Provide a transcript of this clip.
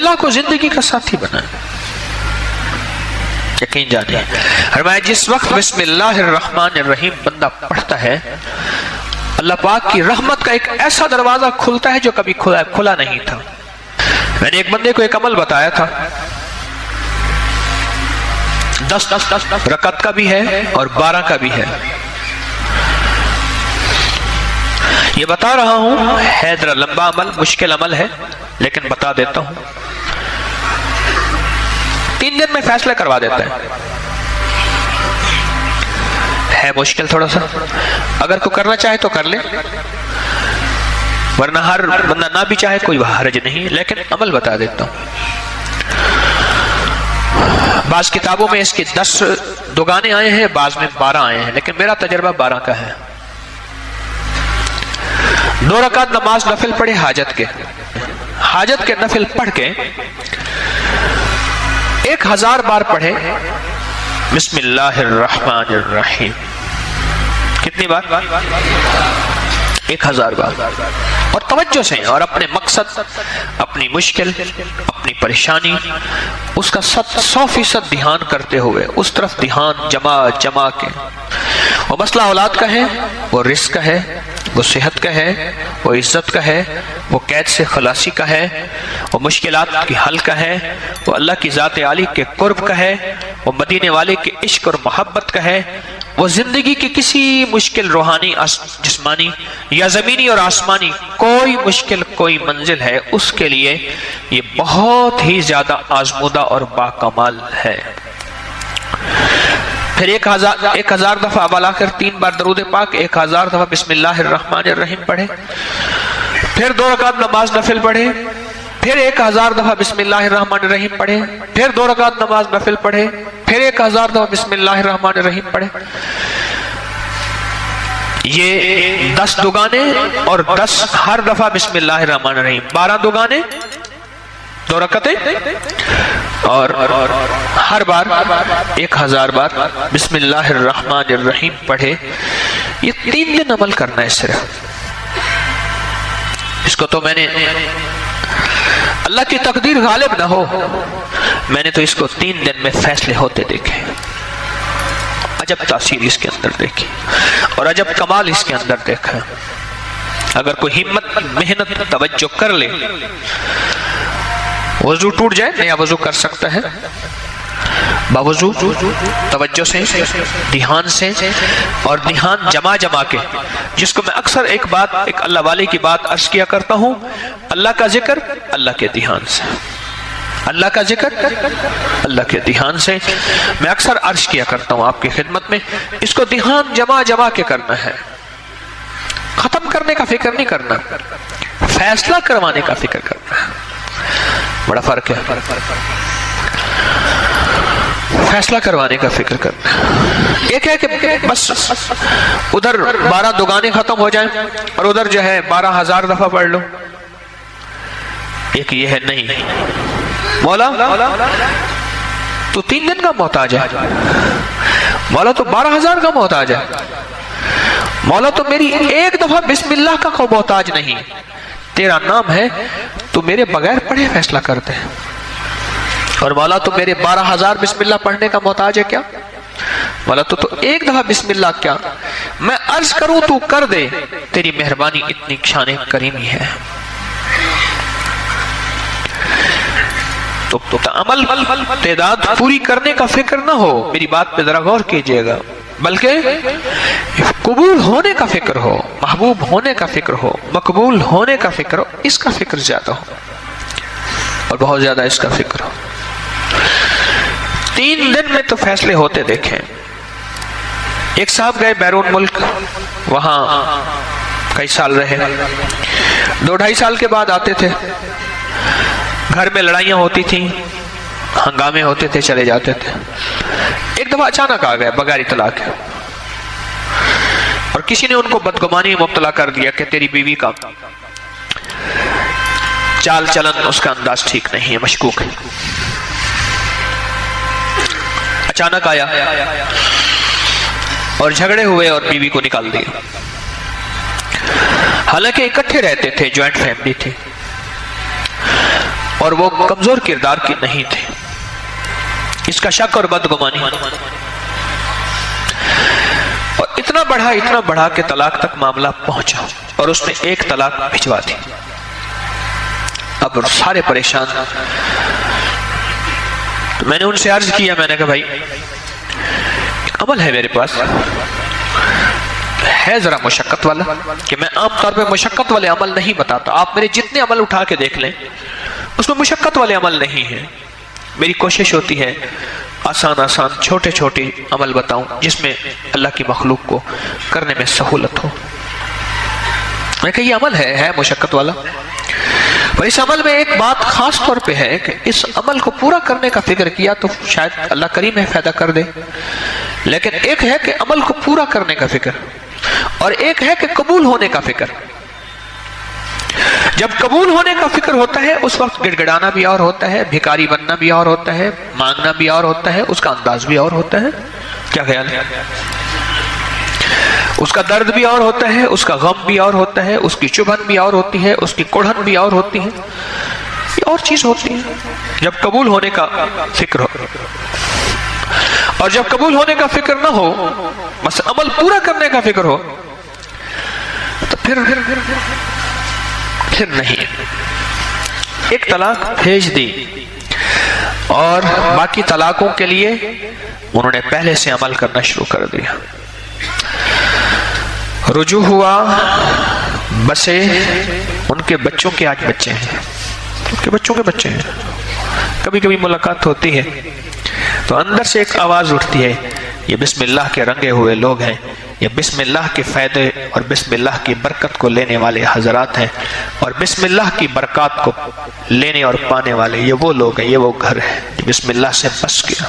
اللہ کو زندگی کا ساتھی بنائیں. یقین جانے فرمایا جس وقت بسم اللہ الرحمن الرحیم بندہ پڑھتا ہے اللہ پاک کی رحمت کا ایک ایسا دروازہ کھلتا ہے جو کبھی کھلا نہیں تھا. میں نے ایک بندے کو ایک عمل بتایا تھا 10 رکعت کا بھی ہے اور 12 کا بھی ہے. یہ بتا رہا ہوں ہے ذرا لمبا عمل مشکل عمل ہے لیکن بتا دیتا ہوں. 3 دن میں فیصلہ کروا دیتا ہے مشکل تھوڑا سا. اگر کوئی کرنا چاہے تو کر لے ورنہ ہر بندہ نہ بھی چاہے کوئی حرج نہیں لیکن عمل بتا دیتا ہوں. بعض کتابوں میں اس کے 10 دگانے آئے ہیں بعض میں 12 آئے ہیں لیکن میرا تجربہ 12 کا ہے. 2 رکعت نماز نفل پڑھے حاجت کے نفل پڑھ کے 1000 بار پڑھے بسم اللہ الرحمن الرحیم. کتنی بار؟ 1000 بار. اور توجہ سے اور اپنے مقصد اپنی مشکل اپنی پریشانی اس کا 100% دھیان کرتے ہوئے اس طرف دھیان جمع کے. وہ مسئلہ اولاد کا ہے وہ رزق کا ہے وہ صحت کا ہے وہ عزت کا ہے وہ قید سے خلاصی کا ہے وہ مشکلات کی حل کا ہے وہ اللہ کی ذات عالی کے قرب کا ہے وہ مدینے والے کے عشق اور محبت کا ہے وہ زندگی کی کسی مشکل روحانی جسمانی یا زمینی اور آسمانی کوئی مشکل کوئی منزل ہے اس کے لیے یہ بہت ہی زیادہ آزمودہ اور باکمال ہے. پھر 1000 دفعہ ابا کر 3 بار درود پاک 1000 دفعہ بسم اللہ الرحمن الرحیم پڑھے. پھر 2 رکعت نماز نفل پڑھے پھر 1000 دفعہ بسم اللہ الرحمن الرحیم پڑھے. پھر 2 رکعت نماز نفل پڑھے پھر 1000 دفعہ بسم اللہ الرحمن الرحیم پڑھے. یہ 10 دگانے اور 10 ہر دفعہ بسم اللہ الرحمن الرحیم 12 دگانے 2 رکعتیں اور ہر بار 1000 بار بسم اللہ الرحمن الرحیم پڑھے. یہ 3 دن عمل کرنا ہے صرف. اس کو تو میں نے اللہ کی تقدیر غالب نہ ہو میں نے تو اس کو 3 دن میں فیصلے ہوتے دیکھے. عجب تاثیر اس کے اندر دیکھی اور عجب کمال اس کے اندر دیکھا. اگر کوئی ہمت محنت توجہ کر لے وضو ٹوٹ جائے نیا وضو کر سکتا ہے باوضو توجہ سے دھیان سے اور دھیان جمع کے جس کو میں اکثر ایک اللہ والے کی بات عرض کیا کرتا ہوں. اللہ کا ذکر اللہ کے دھیان سے اللہ کا ذکر اللہ کے دھیان سے میں اکثر عرض کیا کرتا ہوں آپ کی خدمت میں. اس کو دھیان جمع کے کرنا ہے. ختم کرنے کا فکر نہیں کرنا فیصلہ کروانے کا فکر کرنا ہے. بڑا فرق ہے. فیصلہ کروانے کا فکر کرنا ایک ہے کہ بس ادھر 12 دگانے ختم ہو جائیں اور ادھر جو ہے 12,000 دفعہ پڑھ لو. ایک یہ ہے نہیں مولا تو 3 دن کا محتاج ہے مولا تو 12,000 کا محتاج ہے مولا تو میری ایک دفعہ بسم اللہ کا کوئی محتاج نہیں. تیرا نام ہے تو میرے بغیر پڑھے فیصلہ کرتے ہیں اور مولا تو میرے 12,000 بسم اللہ پڑھنے کا محتاج ہے کیا مولا تو ایک دفعہ بسم اللہ کیا میں عرض کروں تو کر دے. تیری مہربانی اتنی شان کریمی ہے. تو عمل تعداد پوری کرنے کا فکر نہ ہو میری بات پہ ذرا غور کیجئے گا بلکہ قبول ہونے کا فکر ہو محبوب ہونے کا فکر ہو مقبول ہونے کا فکر ہو. اس کا فکر زیادہ ہو اور بہت زیادہ اس کا فکر ہو. 3 دن میں تو فیصلے ہوتے دیکھیں. ایک صاحب گئے بیرون ملک وہاں کئی سال رہے 2-2.5 سال کے بعد آتے تھے. گھر میں لڑائیاں ہوتی تھیں ہنگامے ہوتے تھے چلے جاتے تھے. ایک دفعہ اچانک آ گئے بغیر اطلاع کے اور کسی نے ان کو بدگمانی میں مبتلا کر دیا کہ تیری بیوی کا چال چلن اس کا انداز ٹھیک نہیں ہے مشکوک ہے. اچانک آیا اور جھگڑے ہوئے اور بیوی کو نکال دیا. حالانکہ اکٹھے رہتے تھے جوائنٹ فیملی تھی اور وہ کمزور کردار کی نہیں تھے. اس کا شک اور بدگمانی اور اتنا بڑھا کہ طلاق تک معاملہ پہنچا اور اس نے ایک طلاق بھجوا دی. اب سارے پریشان. تو میں نے ان سے عرض کیا, میں نے کہا بھائی ایک عمل ہے میرے پاس, ہے ذرا مشقت والا, کہ میں عام طور پہ مشقت والے عمل نہیں بتاتا. آپ میرے جتنے عمل اٹھا کے دیکھ لیں اس میں مشقت والے عمل نہیں ہیں. میری کوشش ہوتی ہے آسان چھوٹے عمل بتاؤں جس میں اللہ کی مخلوق کو کرنے میں سہولت ہو. میں کہا یہ عمل ہے مشقت والا, اور اس عمل میں ایک بات خاص طور پہ ہے کہ اس عمل کو پورا کرنے کا فکر کیا تو شاید اللہ کریم ہے فائدہ کر دے, لیکن ایک ہے کہ عمل کو پورا کرنے کا فکر اور ایک ہے کہ قبول ہونے کا فکر. جب قبول ہونے کا فکر ہوتا ہے اس وقت گڑ گڑانا بھی اور ہوتا ہے, بھکاری بننا بھی اور ہوتا ہے, مانگنا بھی اور ہوتا ہے, اس کا انداز بھی اور ہوتا ہے. کیا خیال ہے؟ اس کا درد بھی اور ہوتا ہے, اس کا غم بھی اور ہوتا ہے, اس کی چبھن بھی اور ہوتی ہے, اس کی کڑھن بھی اور ہوتی ہے. یہ اور چیز ہوتی ہے جب قبول ہونے کا فکر ہو. اور جب قبول ہونے کا فکر نہ ہو, بس عمل پورا کرنے کا فکر ہو, تو پھر نہیں. ایک طلاق بھیج دی اور باقی طلاقوں کے لیے انہوں نے پہلے سے عمل کرنا شروع کر دیا. رجوع ہوا, بسے, ان کے بچوں کے آج بچے ہیں, ان کے بچوں کے بچے ہیں. کبھی کبھی ملاقات ہوتی ہے تو اندر سے ایک آواز اٹھتی ہے, یہ بسم اللہ کے رنگے ہوئے لوگ ہیں, یہ بسم اللہ کے فائدے اور بسم اللہ کی برکت کو لینے والے حضرات ہیں, اور بسم اللہ کی برکات کو لینے اور پانے والے یہ وہ لوگ ہیں, یہ وہ گھر ہے جو بسم اللہ سے بس گیا.